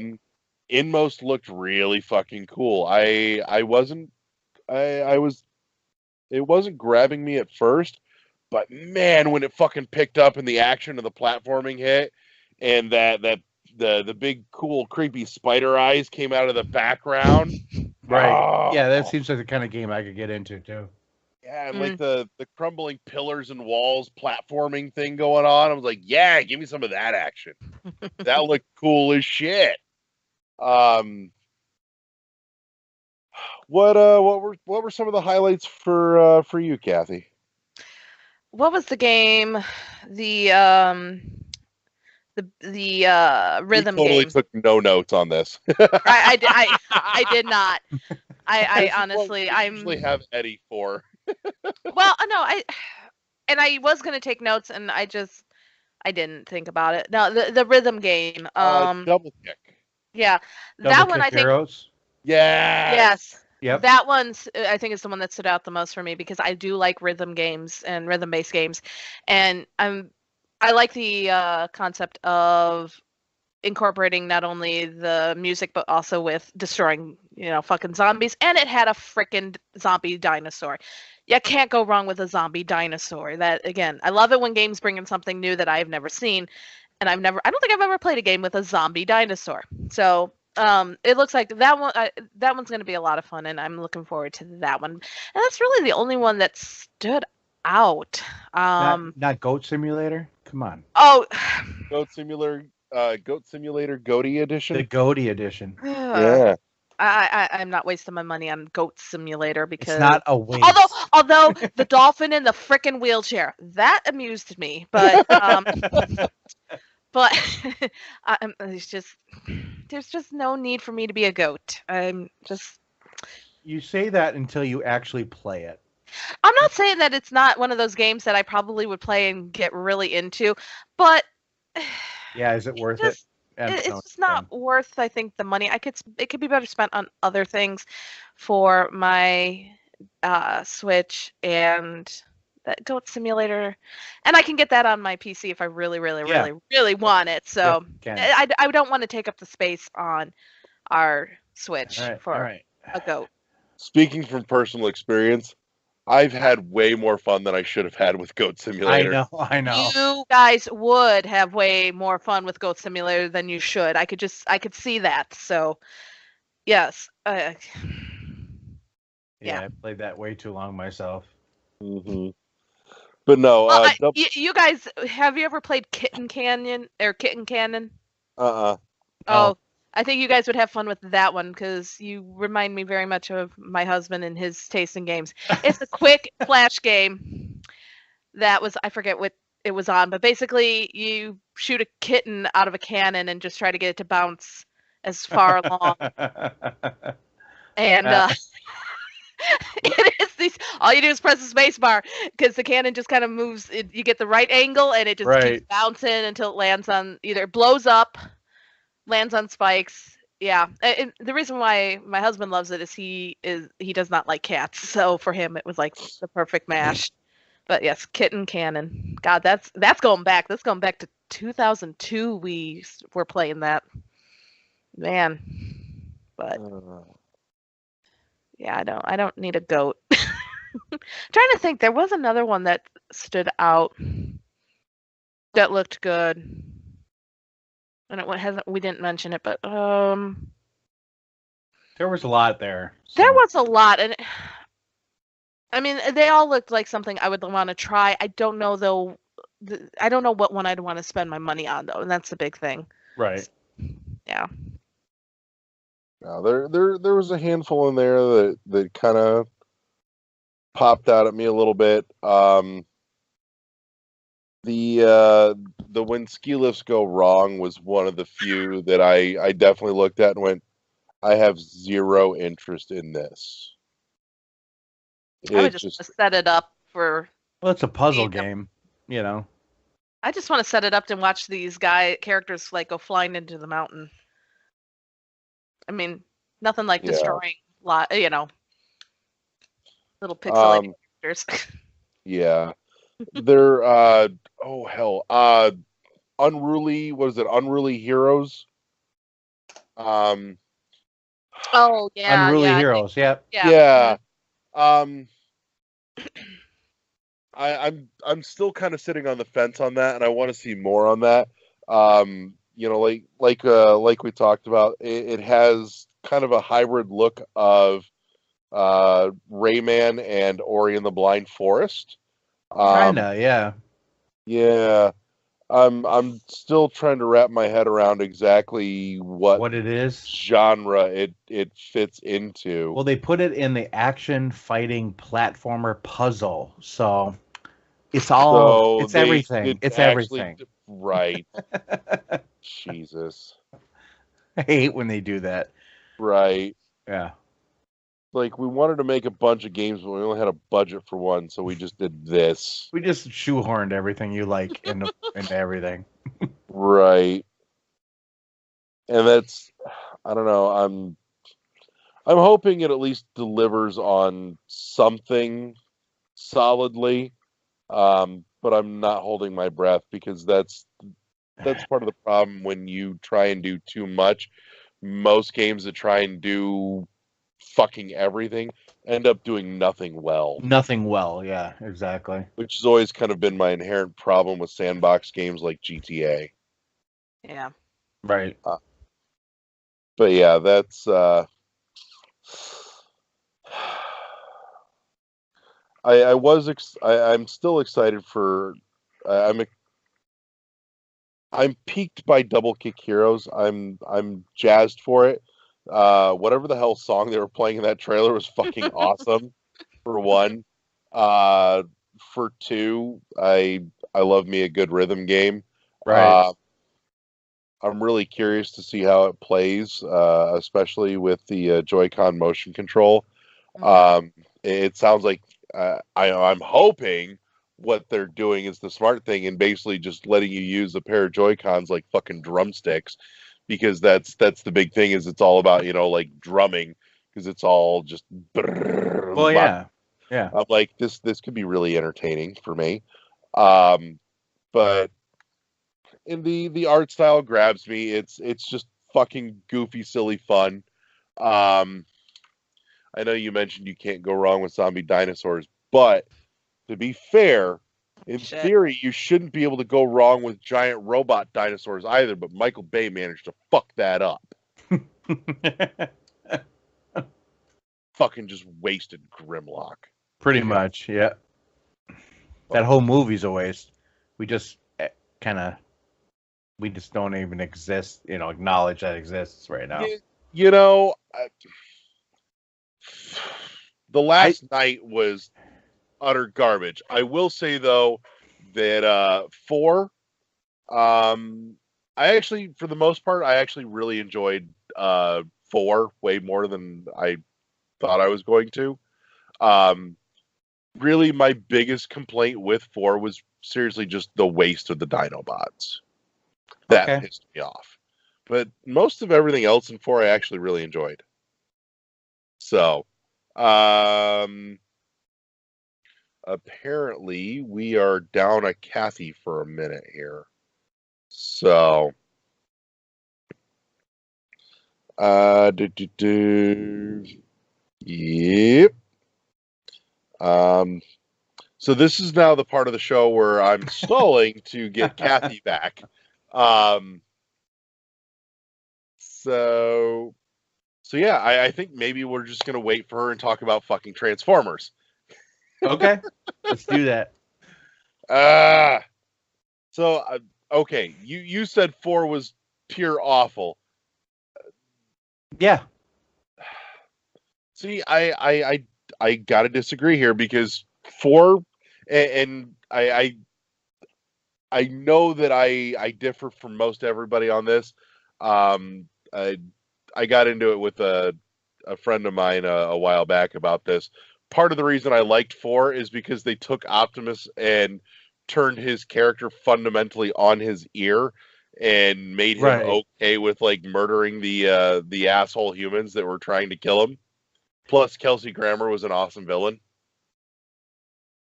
Inmost looked really fucking cool. It wasn't grabbing me at first, but man, when it fucking picked up and the action of the platforming hit, and the big cool creepy spider eyes came out of the background. Right. Oh. Yeah, that seems like the kind of game I could get into too. Yeah, and like the crumbling pillars and walls platforming thing going on. I was like, yeah, give me some of that action. That looked cool as shit. What were some of the highlights for you, Kathy? What was the game? The rhythm game. Totally took no notes on this. I did not. I honestly, I usually have Eddie for. Well, no, I was gonna take notes, and I didn't think about it. No, the rhythm game. Double Kick. Yeah, that one I think. Heroes? Yes. Yep. That one's, I think, is the one that stood out the most for me, because I do like rhythm games and rhythm-based games, and I like the concept of incorporating not only the music but also with destroying, fucking zombies. And it had a freaking zombie dinosaur. You can't go wrong with a zombie dinosaur. That, again, I love it when games bring in something new that I've never seen, and I don't think I've ever played a game with a zombie dinosaur. So it looks like that one's going to be a lot of fun, and I'm looking forward to that one. And that's really the only one that stood out. Not Goat Simulator? Come on. Oh, Goat Simulator Goaty Edition. The Goaty Edition. Yeah. I'm not wasting my money on Goat Simulator, because it's not a waste. Although the dolphin in the frickin' wheelchair, that amused me, but it's just there's just no need for me to be a goat. I'm just. You say that until you actually play it. I'm not saying that it's not one of those games that I probably would play and get really into, but Yeah, is it worth it? just it's just not worth, I think, the money. It could be better spent on other things for my Switch and that Goat Simulator, and I can get that on my PC if I really, really, Yeah. really, really want it. So I don't want to take up the space on our Switch for a Goat. Speaking from personal experience, I've had way more fun than I should have had with Goat Simulator. I know. You guys would have way more fun with Goat Simulator than you should. I could see that. So, yes. Yeah, I played that way too long myself. Mm-hmm. But no, you guys, have you ever played Kitten Canyon or Kitten Cannon? Oh, I think you guys would have fun with that one because you remind me very much of my husband and his taste in games. It's a quick flash game that was, I forget what it was on, but basically you shoot a kitten out of a cannon and just try to get it to bounce as far along. And it is these, all you do is press the space bar because the cannon just kind of moves. You get the right angle and it just keeps bouncing until it lands on, either blows up, lands on spikes. Yeah. And the reason why my husband loves it is he does not like cats. So for him, it was like the perfect mash. But yes, Kitten Cannon. God, that's going back. That's going back to 2002. We were playing that. Man. But yeah, I don't need a goat. Trying to think, there was another one that stood out that looked good. And we didn't mention it, but there was a lot there. So. There was a lot, and I mean, they all looked like something I would want to try. I don't know though. I don't know what one I'd want to spend my money on though, and that's the big thing. Right. Yeah. Now there was a handful in there that kind of popped out at me a little bit. The when ski lifts go wrong was one of the few that I definitely looked at and went, I have zero interest in this. I would just set it up for. Well, it's a puzzle game, you know. I just want to set it up and watch these characters like go flying into the mountain. I mean, nothing like destroying, you know, little pixelated characters. Yeah. They're oh hell. Unruly, what is it? Unruly Heroes. Oh yeah. Unruly Heroes, yep. Yeah. I'm still kind of sitting on the fence on that, and I want to see more on that. You know, like we talked about, it has kind of a hybrid look of Rayman and Ori and the Blind Forest. Kinda, yeah. Yeah. I'm still trying to wrap my head around exactly what it is, genre it fits into. Well, they put it in the action fighting platformer puzzle, so it's all it's everything. It's everything. Right. Jesus. I hate when they do that. Right. Yeah. Like, we wanted to make a bunch of games, but we only had a budget for one, so we just did this. We just shoehorned everything you like into everything. Right. And that's, I don't know, I'm hoping it at least delivers on something solidly, but I'm not holding my breath because that's part of the problem when you try and do too much. Most games that try and do fucking everything end up doing nothing well. Nothing well, yeah, exactly. Which has always kind of been my inherent problem with sandbox games like GTA. Yeah. Right. But yeah, that's I'm still excited for I'm piqued by Double Kick Heroes. I'm jazzed for it. Whatever the hell song they were playing in that trailer was fucking awesome. For one, for two, I love me a good rhythm game. Right. I'm really curious to see how it plays, especially with the Joy-Con motion control. It sounds like I'm hoping what they're doing is the smart thing and basically just letting you use a pair of Joy-Cons like fucking drumsticks, because that's the big thing, is it's all about, like drumming, because it's all just Well, yeah. I'm like, this could be really entertaining for me. But in the art style grabs me. It's just fucking goofy, silly fun. I know you mentioned you can't go wrong with zombie dinosaurs, but to be fair, in Shit. theory, you shouldn't be able to go wrong with giant robot dinosaurs either, but Michael Bay managed to fuck that up. Fucking just wasted Grimlock. Pretty much, yeah. That whole movie's a waste. We just we just don't even exist, acknowledge that exists right now. The last night was utter garbage. I will say, though, that 4, I actually, for the most part, I actually really enjoyed 4 way more than I thought I was going to. Really, my biggest complaint with 4 was seriously just the waste of the Dinobots. That pissed me off. But most of everything else in 4 I actually really enjoyed. So, apparently we are down a Kathy for a minute here. So, yep. So this is now the part of the show where I'm stalling to get Kathy back. So yeah, I think maybe we're just gonna wait for her and talk about fucking Transformers. Okay, let's do that. So okay, you said 4 was pure awful. Yeah. See, I gotta disagree here, because 4, and I know that I differ from most everybody on this. I got into it with a friend of mine a while back about this. Part of the reason I liked 4 is because they took Optimus and turned his character fundamentally on his ear and made him okay with like murdering the asshole humans that were trying to kill him. Plus, Kelsey Grammer was an awesome villain.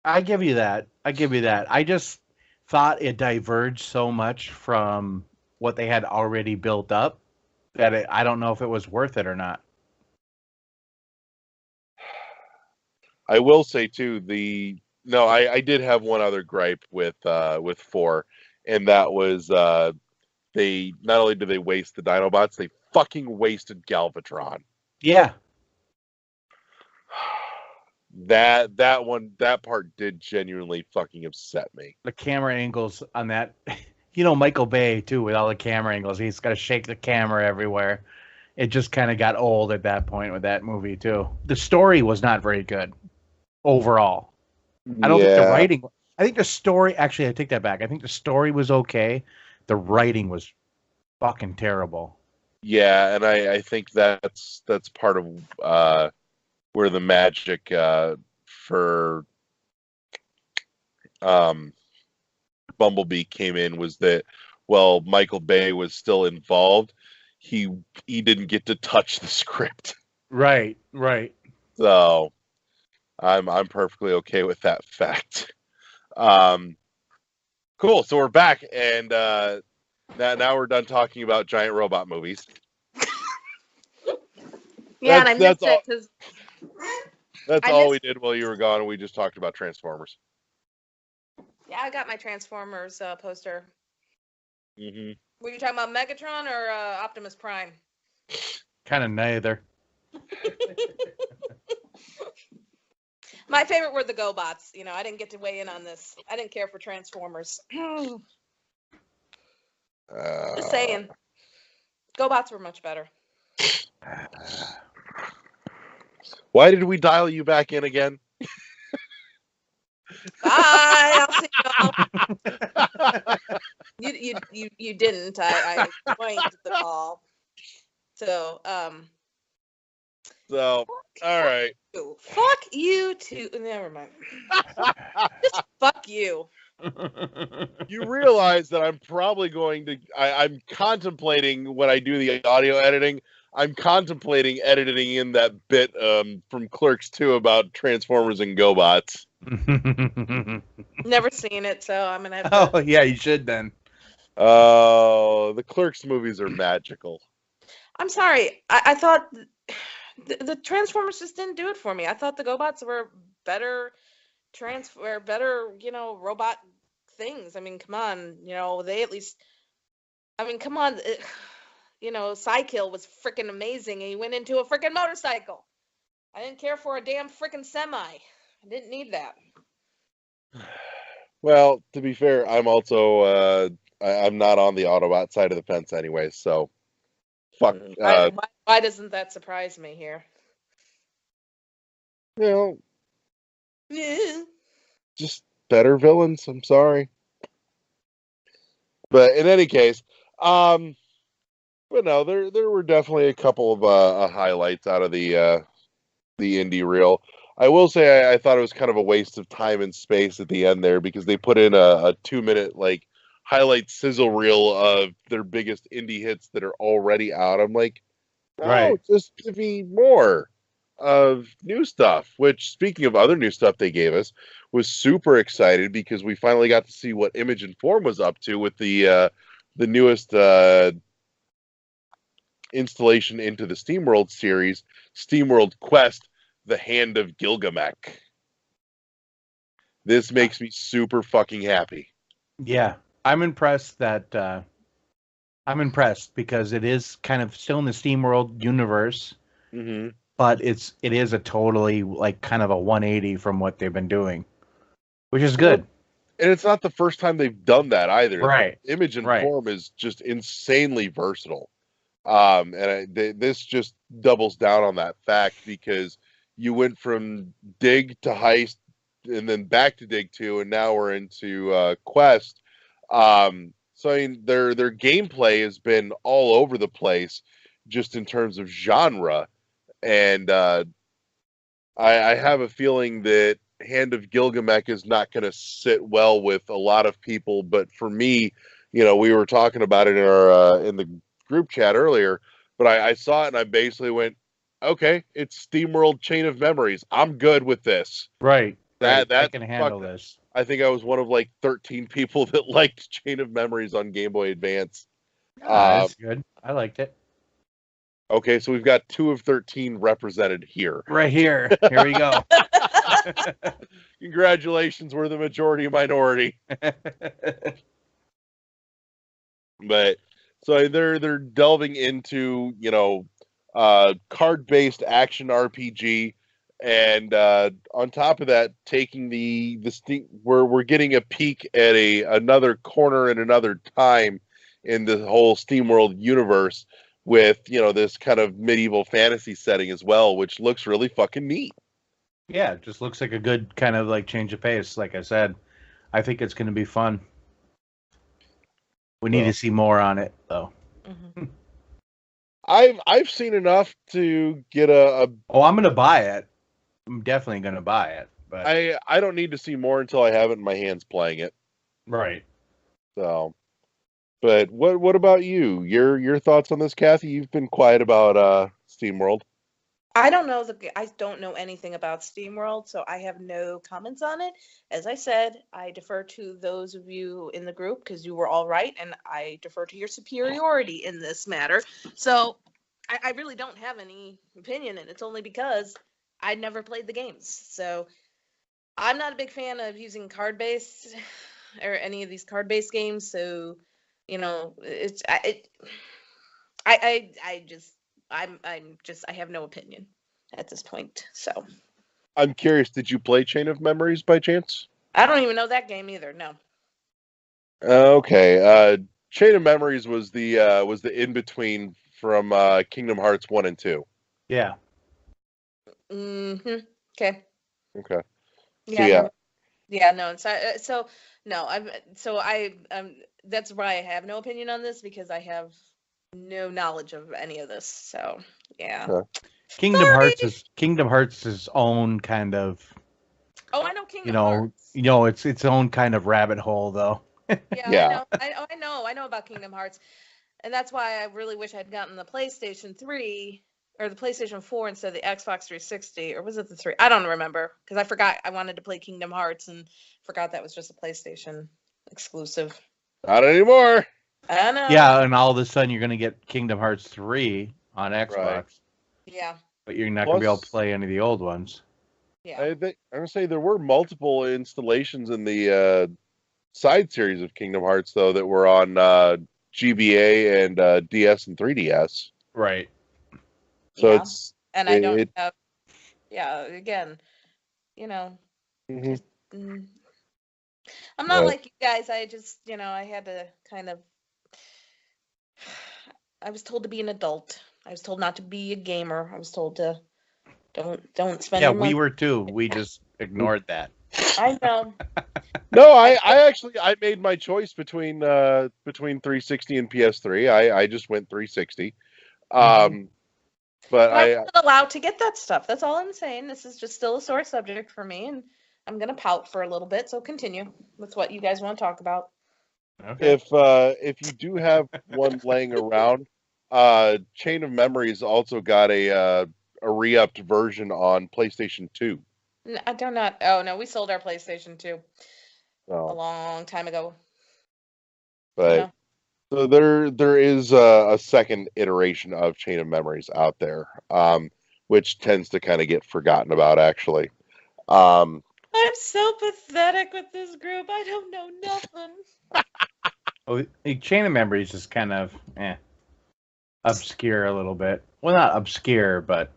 I give you that. I just thought it diverged so much from what they had already built up that I don't know if it was worth it or not. I will say too, I did have one other gripe with 4, and that was they not only did they waste the Dinobots, they fucking wasted Galvatron. Yeah. That part did genuinely fucking upset me. The camera angles on that, Michael Bay too, with all the camera angles, he's got to shake the camera everywhere. It just kind of got old at that point with that movie too. The story was not very good overall. I don't think the writing. I think the story. Actually, I take that back. I think the story was okay. The writing was fucking terrible. Yeah, and I think that's part of where the magic for Bumblebee came in, was that while Michael Bay was still involved, he didn't get to touch the script. Right. So I'm perfectly okay with that fact. Cool. So we're back, and now we're done talking about giant robot movies. Yeah, and I missed it because that's all we did while you were gone. We just talked about Transformers. Yeah, I got my Transformers poster. Mm-hmm. Were you talking about Megatron or Optimus Prime? Kind of neither. My favorite were the GoBots. I didn't get to weigh in on this. I didn't care for Transformers. Just saying. GoBots were much better. Why did we dial you back in again? Bye. I'll see you all. You didn't. I joined the call. So So, all right. fuck you too. Never mind. Just fuck you. You realize that I'm probably going to. I'm contemplating when I do the audio editing. I'm contemplating editing in that bit from Clerks 2 about Transformers and GoBots. Never seen it, so I'm gonna have to. Oh yeah, you should then. Oh, the Clerks movies are magical. I'm sorry. I thought the Transformers just didn't do it for me. I thought the GoBots were better robot things. I mean, come on, they at least. I mean, come on, Psykill was freaking amazing, and he went into a freaking motorcycle. I didn't care for a damn freaking semi. I didn't need that. Well, to be fair, I'm also I'm not on the Autobot side of the fence anyway, so fuck. Why doesn't that surprise me here? Yeah. Just better villains. I'm sorry, but in any case, but no, there were definitely a couple of highlights out of the indie reel. I will say I thought it was kind of a waste of time and space at the end there because they put in a 2-minute like highlight sizzle reel of their biggest indie hits that are already out. I'm like, no, Right. just give me more of new stuff. Which, speaking of other new stuff they gave us, was super excited because we finally got to see what Image and Form was up to with the newest installation into the SteamWorld series, SteamWorld Quest: The Hand of Gilgamesh. This makes me super fucking happy. Yeah, I'm impressed because it is kind of still in the SteamWorld universe, but it is a totally like kind of a 180 from what they've been doing, which is good. Well, and it's not the first time they've done that either. Right. Image and Form is just insanely versatile. This just doubles down on that fact because you went from Dig to Heist and then back to Dig 2, and now we're into Quest. So I mean, their gameplay has been all over the place, just in terms of genre, and I have a feeling that Hand of Gilgamesh is not going to sit well with a lot of people. But for me, we were talking about it in our in the group chat earlier, but I saw it and I basically went, okay, it's SteamWorld Chain of Memories. I'm good with this. Right. That I can handle this. I think I was one of like 13 people that liked Chain of Memories on Game Boy Advance. That's good. I liked it. Okay, so we've got 2 of 13 represented here. Right here. Here we go. Congratulations, we're the majority minority. But so they're delving into, card-based action RPG, and on top of that, taking we're getting a peek at another corner in another time in the whole SteamWorld universe with, this kind of medieval fantasy setting as well, which looks really fucking neat. Yeah, it just looks like a good kind of like change of pace. Like I said, I think it's going to be fun. We need to see more on it, though. Mm-hmm. I've seen enough to get a. Oh, I'm going to buy it. I'm definitely going to buy it. But I don't need to see more until I have it in my hands playing it. Right. So, but what about you? Your thoughts on this, Kathy? You've been quiet about SteamWorld. I don't know anything about SteamWorld, so I have no comments on it. As I said, I defer to those of you in the group because you were all right, and I defer to your superiority in this matter. So I really don't have any opinion, and it's only because I never played the games. So I'm not a big fan of using card-based or any of these card-based games. So I have no opinion at this point. So I'm curious, did you play Chain of Memories by chance? I don't even know that game either. No. Okay. Chain of Memories was the in between from Kingdom Hearts 1 and 2. Yeah. Mhm. Okay. Okay. Yeah. So, yeah. No. So no. that's why I have no opinion on this, because I have no knowledge of any of this. So yeah. Huh. Kingdom Sorry. Hearts is own kind of, Oh, I know Kingdom Hearts. it's its own kind of rabbit hole though. Yeah, Yeah. I know about Kingdom Hearts, and that's why I really wish I'd gotten the PlayStation 3 or the PlayStation 4 instead of the Xbox 360, or was it the 3? I don't remember, because I forgot I wanted to play Kingdom Hearts and forgot that was just a PlayStation exclusive. Not anymore. I know. Yeah, and all of a sudden you're going to get Kingdom Hearts 3 on Xbox, Right. Yeah. but you're not going to be able to Plus- play any of the old ones. Yeah. I'm gonna say there were multiple installations in the side series of Kingdom Hearts though that were on GBA and DS and 3DS. Right. So Yeah. it's And I don't it- have. Yeah. Again, you know, mhm. mm, I'm not Right. like you guys. I just, I had to kind of. I was told to be an adult. I was told not to be a gamer. I was told to don't spend Yeah, your money. we were too. We just ignored that. I know. No, I actually I made my choice between 360 and PS3. I just went 360. But But I I wasn't allowed to get that stuff. That's all I'm saying. This is just still a sore subject for me, and I'm gonna pout for a little bit. So continue with what you guys want to talk about. Okay. if you do have one laying around, Chain of Memories also got a re-upped version on PlayStation 2. I do not. Oh no, we sold our PlayStation 2 a So, long time ago. but Yeah. so there is a second iteration of Chain of Memories out there, which tends to kind of get forgotten about actually. Um, I'm so pathetic with this group. I don't know nothing. Oh, the Chain of Memories is kind of obscure a little bit. Well, not obscure, but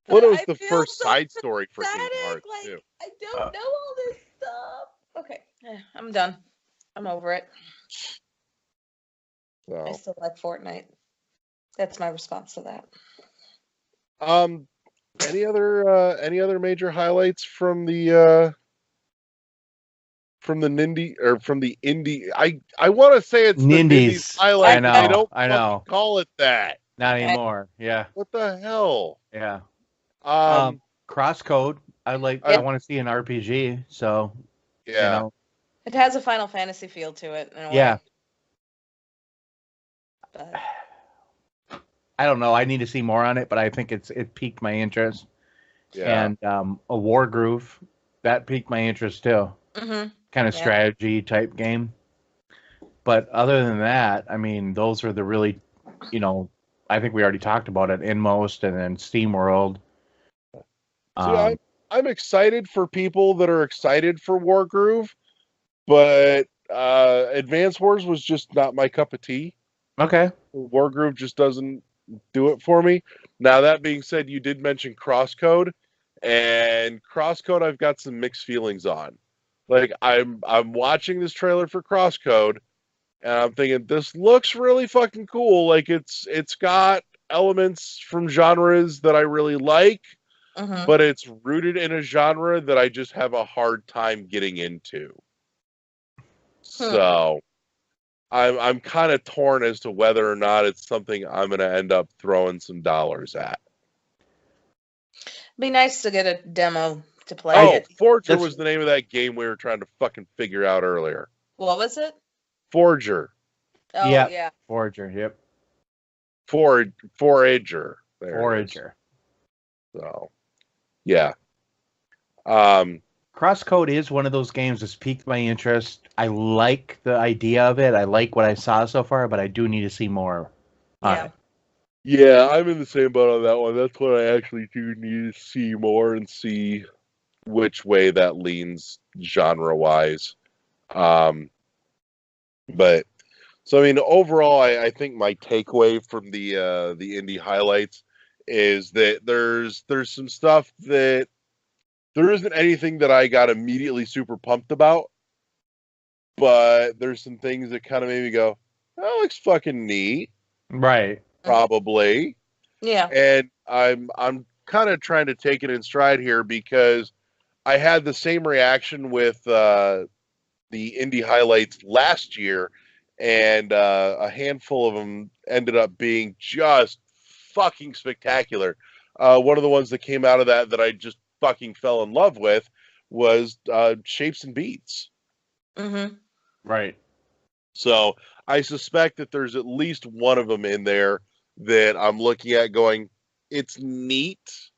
Well, it was I the feel first so side story for Kingdom pathetic, Hearts like, too. I don't know all this stuff. Okay, I'm done. I'm over it. I So, still like Fortnite. That's my response to that. any other major highlights from the Nindy or from the indie? I want to say it's the Nindies. Nindies highlight. I know, But they don't I fucking know. call it that. not anymore. Yeah, What the hell? yeah. Um, Crosscode. I Yeah. want to see an RPG. So yeah. It has a Final Fantasy feel to it in a Yeah. way. But I don't know. I need to see more on it, but I think it piqued my interest. Yeah. And a War Groove, that piqued my interest too. mhm. Kind of Yeah. strategy type game. But other than that, I mean, those are the really, I think we already talked about it, Inmost and then SteamWorld. See, I'm excited for people that are excited for Wargroove, but Advance Wars was just not my cup of tea. Okay. Wargroove just doesn't do it for me. Now that being said, you did mention Crosscode, and Crosscode I've got some mixed feelings on. Like I'm watching this trailer for Crosscode, and I'm thinking this looks really fucking cool. Like it's got elements from genres that I really like, Mhm. but it's rooted in a genre that I just have a hard time getting into. So I'm kind of torn as to whether or not it's something I'm going to end up throwing some dollars at. Be nice to get a demo to play Oh, it. Forger That's- was the name of that game we were trying to fucking figure out earlier. What was it? Forger. Oh Yeah. yeah. Forager. Yep. Forager. There it is. Forager. So, yeah. Crosscode is one of those games that's piqued my interest. I like the idea of it. I like what I saw so far, but I do need to see more on Yeah. it. Yeah, I'm in the same boat on that one. That's what I actually do need to see more and see which way that leans genre-wise. But so I mean, overall, I think my takeaway from the indie highlights is that there's some stuff that there isn't anything that I got immediately super pumped about, but there's some things that kind of made me go, "That looks fucking neat." Right. Probably. Yeah. And I'm kind of trying to take it in stride here because I had the same reaction with the indie highlights last year, and a handful of them ended up being just fucking spectacular. One of the ones that came out of that I just fucking fell in love with was Shapes and Beats. Mm-hmm. Right. So I suspect that there's at least one of them in there that I'm looking at going, it's neat.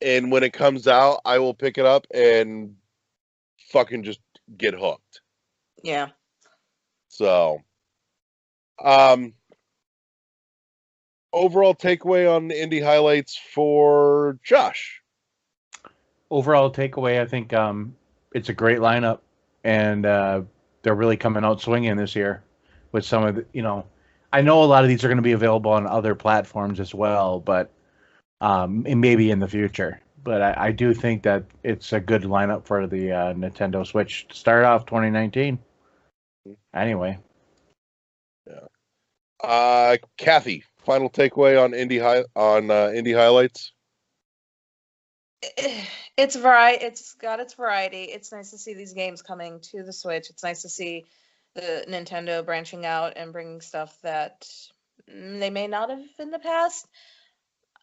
And when it comes out, I will pick it up and fucking just get hooked. Yeah. So, overall takeaway on the indie highlights for Josh. Overall takeaway, I think it's a great lineup, and they're really coming out swinging this year with some of the, I know a lot of these are going to be available on other platforms as well, but and maybe in the future. But I do think that it's a good lineup for the Nintendo Switch to start off 2019. Anyway. Yeah. Kathy, final takeaway on indie highlights. It's variety. It's got its variety. It's nice to see these games coming to the Switch. It's nice to see the Nintendo branching out and bringing stuff that they may not have in the past.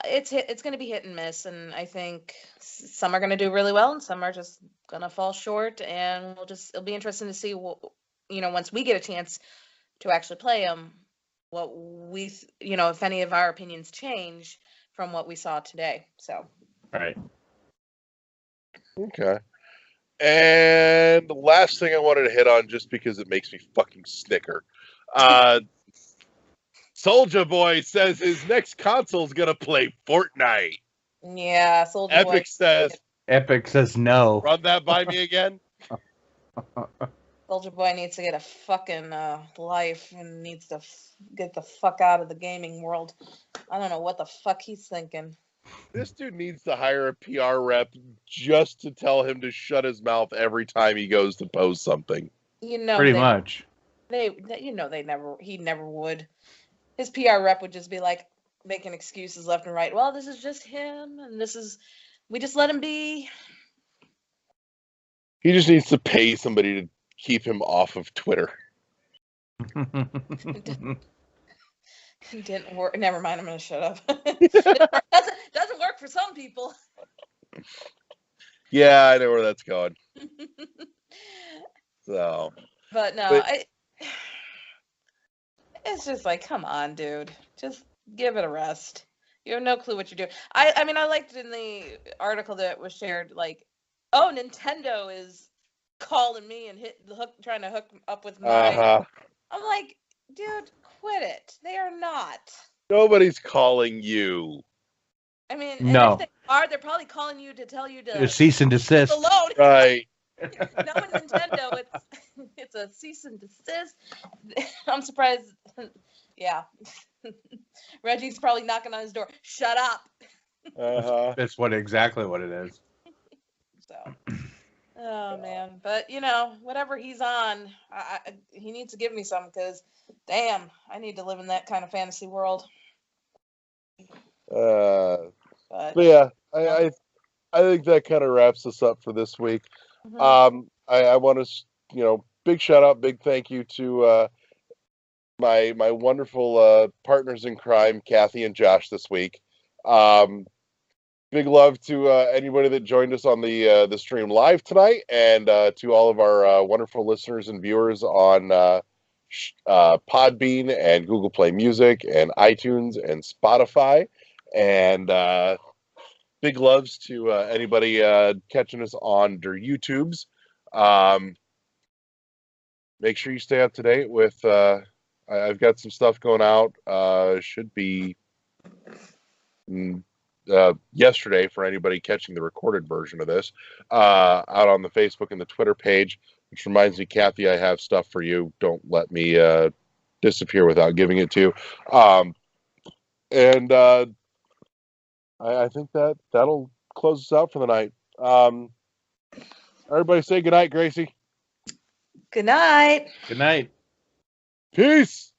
It's going to be hit and miss, and I think some are going to do really well, and some are just going to fall short. And it'll be interesting to see once we get a chance to actually play them, what we, if any of our opinions change from what we saw today. So. Right. Okay. And the last thing I wanted to hit on, just because it makes me fucking snicker. Soulja Boy says his next console is gonna play Fortnite. Yeah, Soulja Boy. Epic says no. Run that by me again. Soulja Boy needs to get a fucking life and needs to get the fuck out of the gaming world. I don't know what the fuck he's thinking. This dude needs to hire a PR rep just to tell him to shut his mouth every time he goes to post something. Pretty much. He never would. His PR rep would just be like making excuses left and right. Well, this is just him, and we just let him be. He just needs to pay somebody to keep him off of Twitter. It didn't work. Never mind. I'm going to shut up. doesn't work for some people. Yeah, I know where that's going. So, but no, it's just like, come on, dude. Just give it a rest. You have no clue what you're doing. I mean, I liked in the article that was shared, like, oh, Nintendo is calling me and trying to hook up with my. I'm like, dude, quit it. They are not. Nobody's calling you. I mean, no. If they are, they're probably calling you to tell you to cease and desist. Alone. Right. Knowing Nintendo, it's a cease and desist. I'm surprised. Yeah. Reggie's probably knocking on his door. Shut up. That's exactly what it is. So. Oh man, but whatever he's on, he needs to give me some because, damn, I need to live in that kind of fantasy world. But yeah, I think that kind of wraps us up for this week. Mm-hmm. I want to, big shout out, big thank you to my wonderful partners in crime, Kathy and Josh, this week. Big love to anybody that joined us on the stream live tonight, and to all of our wonderful listeners and viewers on Podbean and Google Play Music and iTunes and Spotify. And big loves to anybody catching us on their YouTubes. Make sure you stay up to date with. I've got some stuff going out. Should be. Yesterday, for anybody catching the recorded version of this, out on the Facebook and the Twitter page, which reminds me, Kathy, I have stuff for you. Don't let me disappear without giving it to you. And I think that'll close us out for the night. Everybody say goodnight, Gracie. Good night. Good night. Peace.